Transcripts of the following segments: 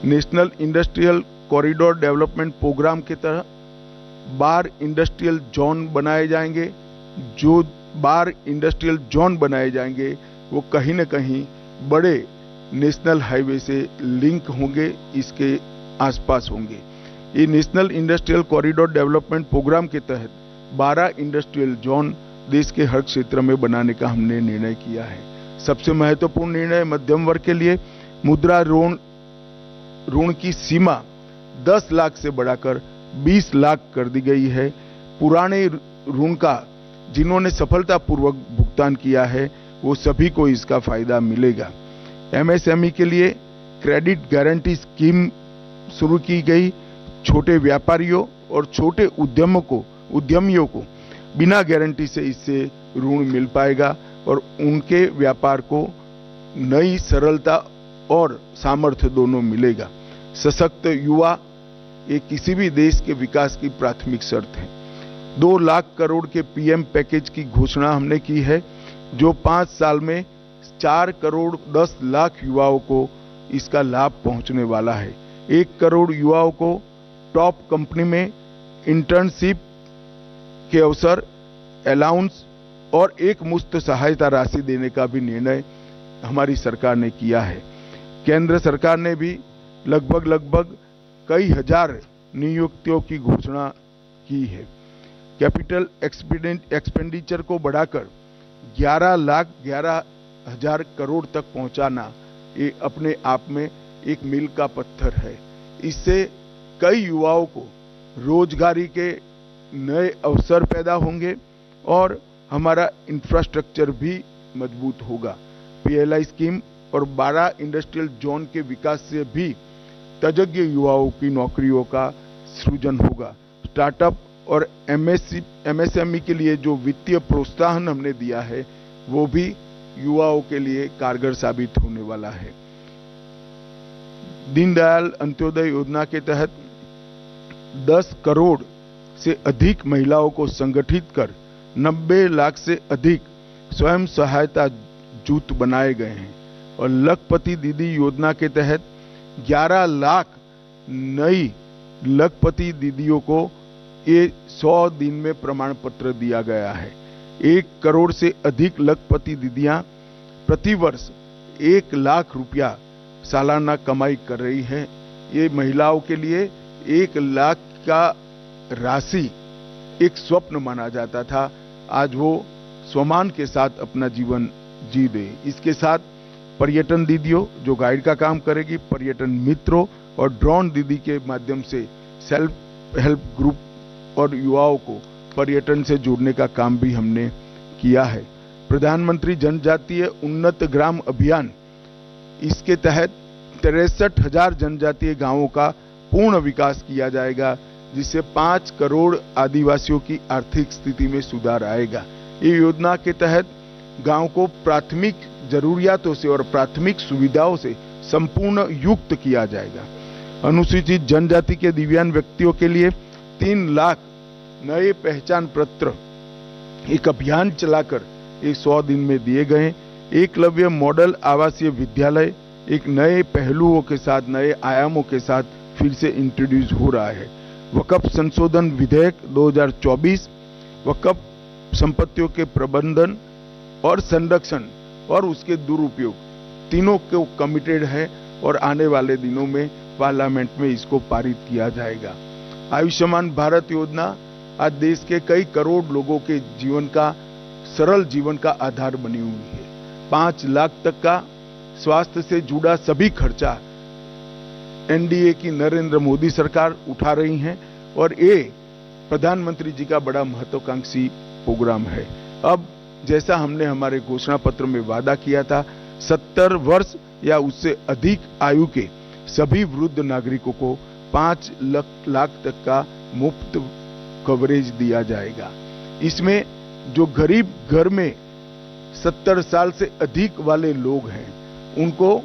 National industrial corridor development programme के तहत 12 industrial zone बनाए जाएंगे। जो 12 इंडस्ट्रियल जोन बनाए जाएंगे वो कहीं न कहीं बड़े नेशनल हाईवे से लिंक होंगे, इसके आसपास होंगे। ये national industrial corridor development programme के तहत 12 इंडस्ट्रियल जोन देश के हर क्षेत्र में बनाने का हमने निर्णय किया है। सबसे महत्वपूर्ण निर्णय मध्यम वर्ग के लिए मुद्रा ऋण की सीमा 10 लाख से बढ़ाकर 20 लाख कर दी गई है। पुराने ऋण का जिन्होंने सफलतापूर्वक भुगतान किया है वो सभी को इसका फायदा मिलेगा। एमएसएमई के लिए क्रेडिट गारंटी स्कीम शुरू की गई। छोटे व्यापारियों और छोटे उद्यमियों को बिना गारंटी से इससे ऋण मिल पाएगा और उनके व्यापार को नई सरलता और सामर्थ्य दोनों मिलेगा। सशक्त युवा ये किसी भी देश के विकास की प्राथमिक शर्त है। 2 लाख करोड़ के पीएम पैकेज की घोषणा हमने की है, जो 5 साल में 4 करोड़ 10 लाख युवाओं को इसका लाभ पहुंचने वाला है। 1 करोड़ युवाओं को टॉप कंपनी में इंटर्नशिप के अवसर, अलाउंस और एक मुफ्त सहायता राशि देने का भी निर्णय हमारी सरकार ने किया है। केंद्र सरकार ने भी लगभग कई हजार नियुक्तियों की घोषणा की है। कैपिटल एक्सपेंडिचर को बढ़ाकर 11,11,000 करोड़ तक पहुंचाना ये अपने आप में एक मील का पत्थर है। इससे कई युवाओं को रोजगारी के नए अवसर पैदा होंगे और हमारा इंफ्रास्ट्रक्चर भी मजबूत होगा। पीएलआई स्कीम और 12 इंडस्ट्रियल जोन के विकास से भी तजज्ञ युवाओं की नौकरियों का सृजन होगा। स्टार्टअप और एमएसएमई के लिए जो वित्तीय प्रोत्साहन हमने दिया है वो भी युवाओं के लिए कारगर साबित होने वाला है। दीनदयाल अंत्योदय योजना के तहत 10 करोड़ से अधिक महिलाओं को संगठित कर 90 लाख से अधिक स्वयं सहायता जूथ बनाए गए हैं और लखपति दीदी योजना के तहत 11 लाख नई लखपति दीदियों को ये 100 दिन में प्रमाण पत्र दिया गया है। 1 करोड़ से अधिक लखपति दीदियां प्रतिवर्ष 1 लाख रुपया सालाना कमाई कर रही है। ये महिलाओं के लिए 1 लाख का राशि एक स्वप्न माना जाता था, आज वो सम्मान के साथ अपना जीवन जी रहे। इसके साथ पर्यटन दीदियों जो गाइड का काम करेगी, पर्यटन मित्रों और ड्रोन दीदी के माध्यम से सेल्फ हेल्प ग्रुप और युवाओं को पर्यटन से जोड़ने का काम भी हमने किया है। प्रधानमंत्री जनजातीय उन्नत ग्राम अभियान, इसके तहत 63,000 जनजातीय गांवों का पूर्ण विकास किया जाएगा, जिससे 5 करोड़ आदिवासियों की आर्थिक स्थिति में सुधार आएगा। ये योजना के तहत गांव को प्राथमिक जरूरियातों से और प्राथमिक सुविधाओं से संपूर्ण युक्त किया जाएगा। अनुसूचित जनजाति के दिव्यांग व्यक्तियों के लिए 3 लाख नए पहचान पत्र एक अभियान चलाकर 100 दिन में दिए गए। एकलव्य मॉडल आवासीय विद्यालय एक नए पहलुओं के साथ, नए आयामों के साथ फिर से इंट्रोड्यूस हो रहा है। वक्फ संशोधन विधेयक 2024 वक्फ संपत्तियों के प्रबंधन और संरक्षण और उसके दुरुपयोग तीनों को कमिटेड है और आने वाले दिनों में पार्लियामेंट में इसको पारित किया जाएगा। आयुष्मान भारत योजना आज देश के कई करोड़ लोगों के जीवन का सरल जीवन का आधार बनी हुई है। 5 लाख तक का स्वास्थ्य से जुड़ा सभी खर्चा एनडीए की नरेंद्र मोदी सरकार उठा रही है और ये प्रधानमंत्री जी का बड़ा महत्वाकांक्षी प्रोग्राम है। अब जैसा हमने हमारे घोषणा पत्र में वादा किया था, 70 वर्ष या उससे अधिक आयु के सभी वृद्ध नागरिकों को 5 लाख तक का मुफ्त कवरेज दिया जाएगा। इसमें जो गरीब घर में 70 साल से अधिक वाले लोग हैं उनको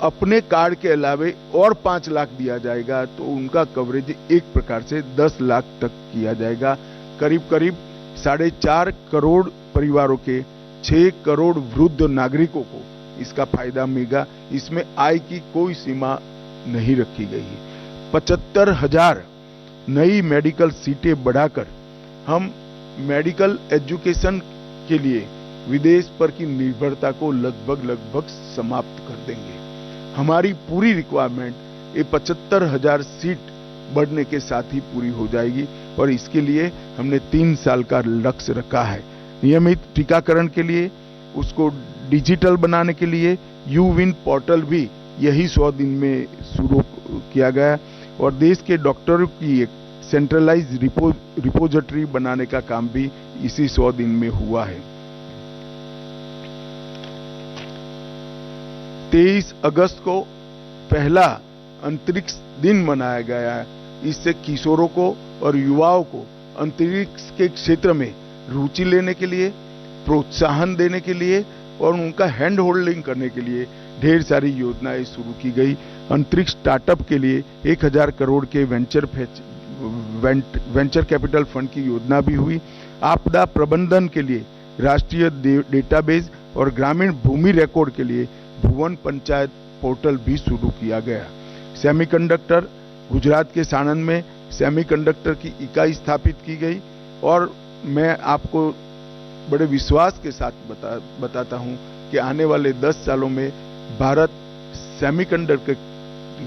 अपने कार्ड के अलावे और 5 लाख दिया जाएगा, तो उनका कवरेज एक प्रकार से 10 लाख तक किया जाएगा। करीब 4.5 करोड़ परिवारों के 6 करोड़ वृद्ध नागरिकों को इसका फायदा मिलेगा। इसमें आय की कोई सीमा नहीं रखी गई है। 75,000 नई मेडिकल सीटें बढ़ाकर हम मेडिकल एजुकेशन के लिए विदेश पर की निर्भरता को लगभग समाप्त कर देंगे। हमारी पूरी रिक्वायरमेंट ये 75,000 सीट बढ़ने के साथ ही पूरी हो जाएगी और इसके लिए हमने 3 साल का लक्ष्य रखा है। नियमित टीकाकरण के लिए, उसको डिजिटल बनाने के लिए यूविन पोर्टल भी यही 100 दिन में शुरू किया गया और देश के डॉक्टरों की एक सेंट्रलाइज रिपोजिटरी बनाने का काम भी इसी 100 दिन में हुआ है। 23 अगस्त को पहला अंतरिक्ष दिन मनाया गया है। इससे किशोरों को और युवाओं को अंतरिक्ष के क्षेत्र में रुचि लेने के लिए, प्रोत्साहन देने के लिए और उनका हैंड होल्डिंग करने के लिए ढेर सारी योजनाएं शुरू की गई। अंतरिक्ष स्टार्टअप के लिए 1,000 करोड़ के वेंचर कैपिटल फंड की योजना भी हुई। आपदा प्रबंधन के लिए राष्ट्रीय डेटाबेस और ग्रामीण भूमि रिकॉर्ड के लिए भुवन पंचायत पोर्टल भी शुरू किया गया। सेमीकंडक्टर, गुजरात के साणंद में सेमीकंडक्टर की इकाई स्थापित की गई और मैं आपको बड़े विश्वास के साथ बताता हूं कि आने वाले 10 सालों में भारत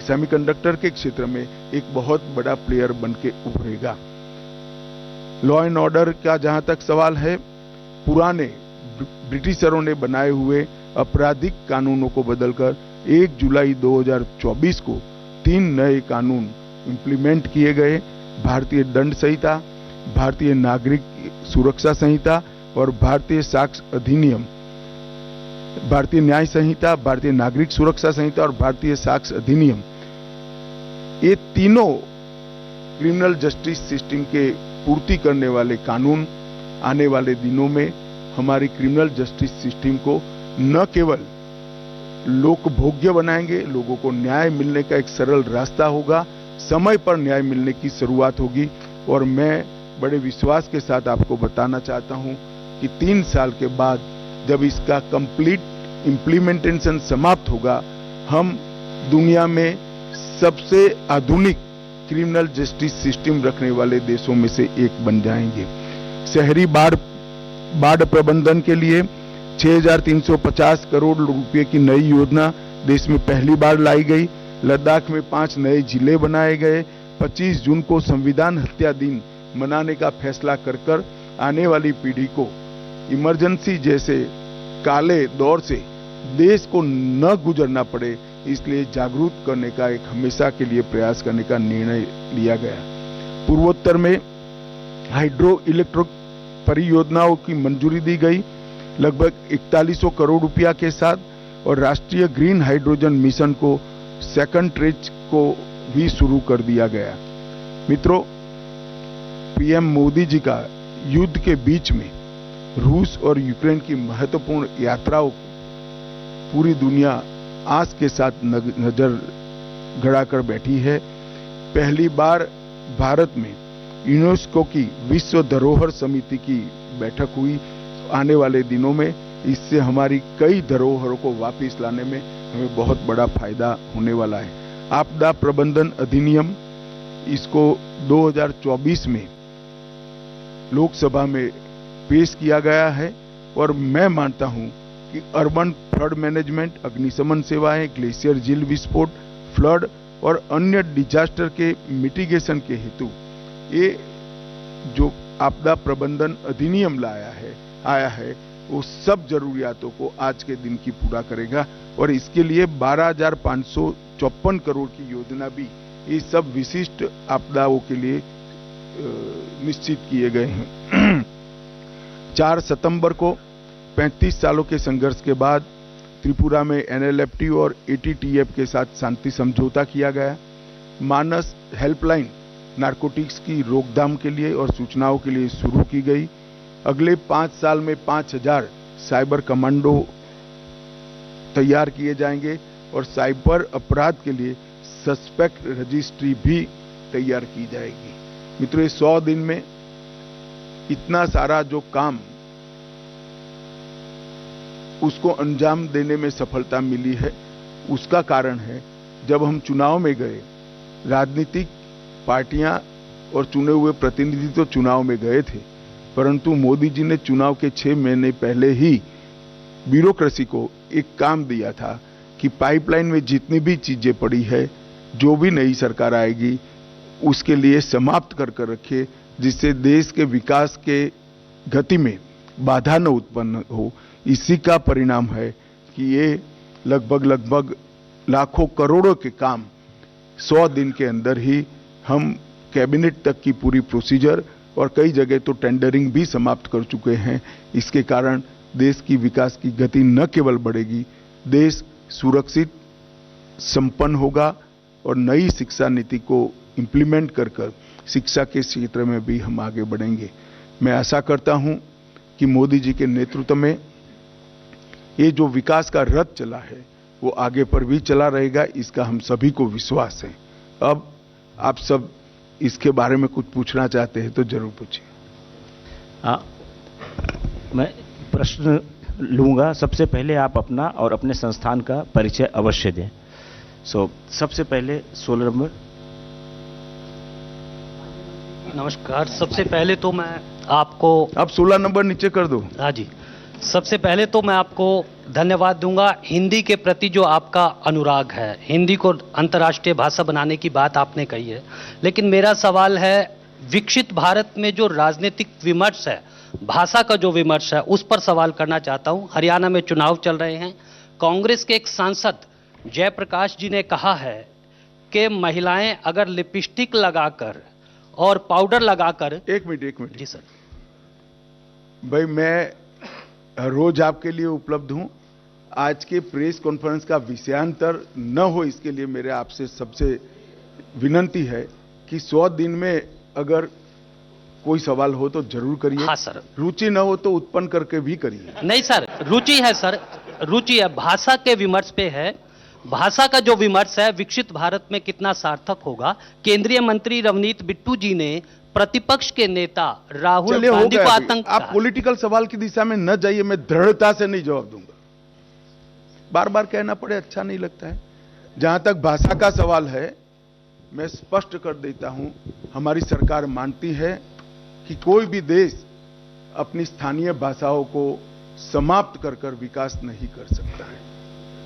सेमीकंडक्टर के क्षेत्र में एक बहुत बड़ा प्लेयर बनके उभरेगा। लॉ एंड ऑर्डर का जहां तक सवाल है, पुराने ब्रिटिशरों ने बनाए हुए आपराधिक कानूनों को बदलकर 1 जुलाई 2024 को 3 नए कानून इंप्लीमेंट किए गए। भारतीय दंड संहिता, भारतीय नागरिक सुरक्षा संहिता और भारतीय साक्ष्य अधिनियम, भारतीय न्याय संहिता, भारतीय नागरिक सुरक्षा संहिता और भारतीय साक्ष्य अधिनियम, ये तीनों क्रिमिनल जस्टिस सिस्टम के पूर्ति करने वाले कानून आने वाले दिनों में हमारी क्रिमिनल जस्टिस सिस्टम को न केवल लोकभोग्य बनाएंगे, लोगों को न्याय मिलने का एक सरल रास्ता होगा, समय पर न्याय मिलने की शुरुआत होगी। और मैं बड़े विश्वास के साथ आपको बताना चाहता हूं कि 3 साल के बाद जब इसका कंप्लीट इम्प्लीमेंटेशन समाप्त होगा, हम दुनिया में सबसे आधुनिक क्रिमिनल जस्टिस सिस्टम रखने वाले देशों में से एक बन जाएंगे। शहरी बाढ़ प्रबंधन के लिए 6,350 करोड़ रुपए की नई योजना देश में पहली बार लाई गई। लद्दाख में 5 नए जिले बनाए गए। 25 जून को संविधान हत्या दिन मनाने का फैसला कर आने वाली पीढ़ी को इमरजेंसी जैसे काले दौर से देश को न गुजरना पड़े, इसलिए जागरूक करने का एक हमेशा के लिए प्रयास करने का निर्णय लिया गया। पूर्वोत्तर में हाइड्रो इलेक्ट्रिक परियोजनाओं की मंजूरी दी गई लगभग 4100 करोड़ रुपया के साथ, और राष्ट्रीय ग्रीन हाइड्रोजन मिशन को सेकंड ट्रेज को भी शुरू कर दिया गया। मित्रों, पीएम मोदी जी का युद्ध के बीच में रूस और यूक्रेन की महत्वपूर्ण यात्राओं को पूरी दुनिया आस के साथ नजर गड़ाकर बैठी है। पहली बार भारत में यूनेस्को की विश्व धरोहर समिति की बैठक हुई। आने वाले दिनों में इससे हमारी कई धरोहरों को वापस लाने में हमें बहुत बड़ा फायदा होने वाला है। आपदा प्रबंधन अधिनियम, इसको 2024 में लोकसभा में पेश किया गया है और मैं मानता हूं कि अर्बन फ्लड मैनेजमेंट, अग्निशमन सेवाएं, ग्लेशियर झील विस्फोट, फ्लड और अन्य डिजास्टर के मिटिगेशन के हेतु ये जो आपदा प्रबंधन अधिनियम आया है वो सब जरूरियातों को आज के दिन की पूरा करेगा और इसके लिए 12,554 करोड़ की योजना भी ये सब विशिष्ट आपदाओं के लिए निश्चित किए गए हैं। 4 सितंबर को 35 सालों के संघर्ष के बाद त्रिपुरा में NLFT और ATTF के साथ शांति समझौता किया गया। मानस हेल्पलाइन नारकोटिक्स की रोकथाम के लिए और सूचनाओं के लिए शुरू की गई। अगले 5 साल में 5,000 साइबर कमांडो तैयार किए जाएंगे और साइबर अपराध के लिए सस्पेक्ट रजिस्ट्री भी तैयार की जाएगी। मित्रों, 100 दिन में इतना सारा जो काम उसको अंजाम देने में सफलता मिली है, उसका कारण है जब हम चुनाव में गए, राजनीतिक पार्टियां और चुने हुए प्रतिनिधि तो चुनाव में गए थे, परंतु मोदी जी ने चुनाव के 6 महीने पहले ही ब्यूरोक्रेसी को एक काम दिया था कि पाइपलाइन में जितनी भी चीजें पड़ी है, जो भी नई सरकार आएगी उसके लिए समाप्त कर रखे, जिससे देश के विकास के गति में बाधा न उत्पन्न हो। इसी का परिणाम है कि ये लगभग लाखों करोड़ों के काम 100 दिन के अंदर ही हम कैबिनेट तक की पूरी प्रोसीजर और कई जगह तो टेंडरिंग भी समाप्त कर चुके हैं। इसके कारण देश की विकास की गति न केवल बढ़ेगी, देश सुरक्षित संपन्न होगा और नई शिक्षा नीति को इम्प्लीमेंट कर शिक्षा के क्षेत्र में भी हम आगे बढ़ेंगे। मैं आशा करता हूं कि मोदी जी के नेतृत्व में ये जो विकास का रथ चला है वो आगे पर भी चला रहेगा, इसका हम सभी को विश्वास है। अब आप सब इसके बारे में कुछ पूछना चाहते हैं तो जरूर पूछिए। मैं प्रश्न लूंगा। सबसे पहले आप अपना और अपने संस्थान का परिचय अवश्य दें। सबसे पहले 16 नंबर। नमस्कार। सबसे पहले तो मैं आपको, आप 16 नंबर नीचे कर दो। हाँ जी, सबसे पहले तो मैं आपको धन्यवाद दूंगा। हिंदी के प्रति जो आपका अनुराग है, हिंदी को अंतर्राष्ट्रीय भाषा बनाने की बात आपने कही है, लेकिन मेरा सवाल है, विकसित भारत में जो राजनीतिक विमर्श है, भाषा का जो विमर्श है, उस पर सवाल करना चाहता हूं। हरियाणा में चुनाव चल रहे हैं। कांग्रेस के एक सांसद जयप्रकाश जी ने कहा है कि महिलाएं अगर लिपस्टिक लगाकर और पाउडर लगाकर। एक मिनट जी सर। भाई, मैं रोज आपके लिए उपलब्ध हूं। आज के प्रेस कॉन्फ्रेंस का विषयांतर न हो, इसके लिए मेरे आपसे सबसे विनंती है कि 100 दिन में अगर कोई सवाल हो तो जरूर करिए। हाँ सर। रुचि न हो तो उत्पन्न करके भी करिए। नहीं सर, रुचि है सर, रुचि है। भाषा के विमर्श पे है। भाषा का जो विमर्श है, विकसित भारत में कितना सार्थक होगा। केंद्रीय मंत्री रवनीत बिट्टू जी ने प्रतिपक्ष के नेता राहुल गांधी को आतंक। आप पॉलिटिकल सवाल की दिशा में न जाइए, मैं दृढ़ता से नहीं जवाब दूंगा। बार बार कहना पड़े अच्छा नहीं लगता है। जहां तक भाषा का सवाल है, मैं स्पष्ट कर देता हूं, हमारी सरकार मानती है कि कोई भी देश अपनी स्थानीय भाषाओं को समाप्त कर विकास नहीं कर सकता है।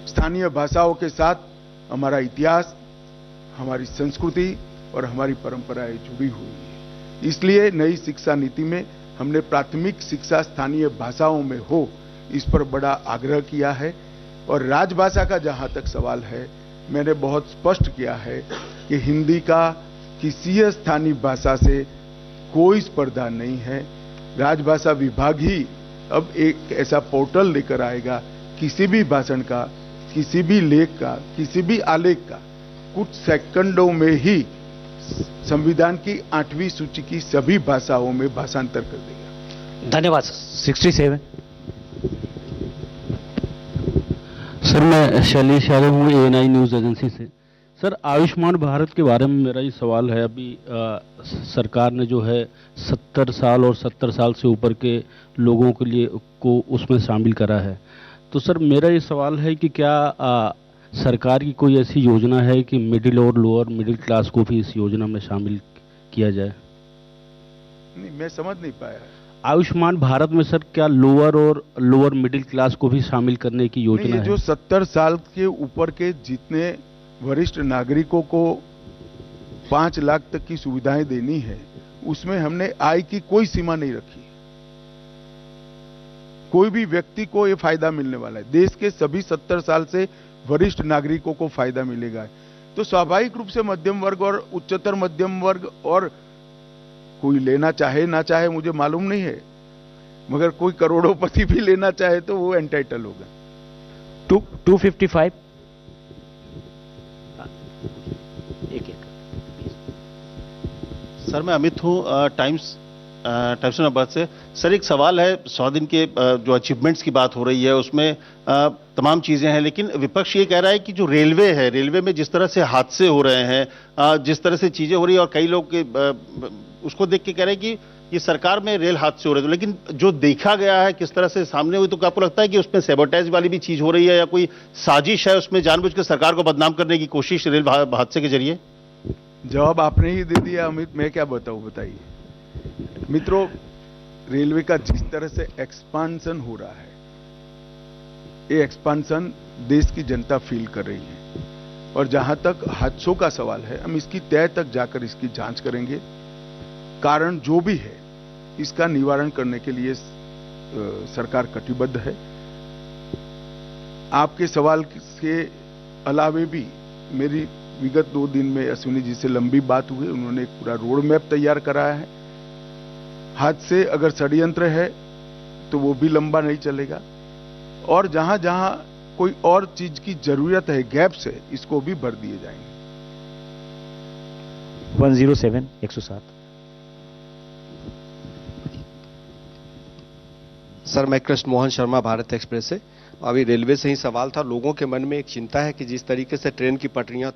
स्थानीय भाषाओं के साथ हमारा इतिहास, हमारी संस्कृति और हमारी परंपराएं जुड़ी हुई है। इसलिए नई शिक्षा नीति में हमने प्राथमिक शिक्षा स्थानीय भाषाओं में हो, इस पर बड़ा आग्रह किया है। और राजभाषा का जहां तक सवाल है, मैंने बहुत स्पष्ट किया है कि हिंदी का किसी स्थानीय भाषा से कोई स्पर्धा नहीं है। राजभाषा विभाग ही अब एक ऐसा पोर्टल लेकर आएगा, किसी भी भाषण का, किसी भी लेख का, किसी भी आलेख का कुछ सेकंडों में ही संविधान की 8वीं सूची की सभी भाषाओं में भाषांतर कर देगा। धन्यवाद सर। 67। सर, मैं शैलेश यादव हूँ, ANI न्यूज़ एजेंसी से। सर, आयुष्मान भारत के बारे में मेरा ये सवाल है। अभी सरकार ने जो है 70 साल और 70 साल से ऊपर के लोगों के लिए को उसमें शामिल करा है। तो सर, मेरा ये सवाल है कि क्या सरकार की कोई ऐसी योजना है कि मिडिल और लोअर मिडिल क्लास को भी इस योजना में शामिल किया जाए? नहीं, मैं समझ नहीं पाया। आयुष्मान भारत में सर क्या लोअर और लोअर मिडिल क्लास को भी शामिल करने की योजना है? जो 70 साल के ऊपर के जितने वरिष्ठ नागरिकों को 5 लाख तक की सुविधाएं देनी है, उसमें हमने आय की कोई सीमा नहीं रखी। कोई भी व्यक्ति को यह फायदा मिलने वाला है। देश के सभी 70 साल से वरिष्ठ नागरिकों को फायदा मिलेगा। तो स्वाभाविक रूप से मध्यम वर्ग और उच्चतर मध्यम वर्ग, और कोई लेना चाहे ना चाहे मुझे मालूम नहीं है, मगर कोई करोड़ोंपति भी लेना चाहे तो वो एंटाइटल होगा। 255। सर, मैं अमित हूँ, टाइम्स नंबर से। सर, एक सवाल है। 100 दिन के जो अचीवमेंट्स की बात हो रही है, उसमें तमाम चीज़ें हैं, लेकिन विपक्ष ये कह रहा है कि जो रेलवे है, रेलवे में जिस तरह से हादसे हो रहे हैं, जिस तरह से चीज़ें हो रही है, और कई लोग उसको देख के कह रहे हैं कि ये सरकार में रेल हादसे हो रहे थे, लेकिन जो देखा गया है किस तरह से सामने हुई, तो क्या आपको लगता है कि उसमें सैबोटेज वाली भी चीज हो रही है या कोई साजिश है उसमें जानबूझ के सरकार को बदनाम करने की कोशिश रेल हादसे के जरिए? जवाब आपने ही दे दिया अमित, मैं क्या बताऊं, बताइए। मित्रों, रेलवे का जिस तरह से एक्सपांशन हो रहा है, ये एक्सपांशन देश की जनता फील कर रही है। और जहां तक हादसों का सवाल है, हम इसकी तह तक जाकर इसकी जांच करेंगे। कारण जो भी है, इसका निवारण करने के लिए सरकार कटिबद्ध है। आपके सवाल के अलावे भी मेरी विगत 2 दिन में अश्विनी जी से लंबी बात हुई, उन्होंने एक पूरा रोड मैप तैयार कराया है। हादसे अगर षड्यंत्र है तो वो भी लंबा नहीं चलेगा, और जहां जहां कोई और चीज की जरूरत है, गैप्स है, इसको भी भर दिए जाएंगे। 107 107। सर, मैं कृष्ण मोहन शर्मा, भारत एक्सप्रेस से। अभी रेलवे से ही सवाल था। लोगों के मन में एक चिंता है कि जिस तरीके से ट्रेन की पटरियां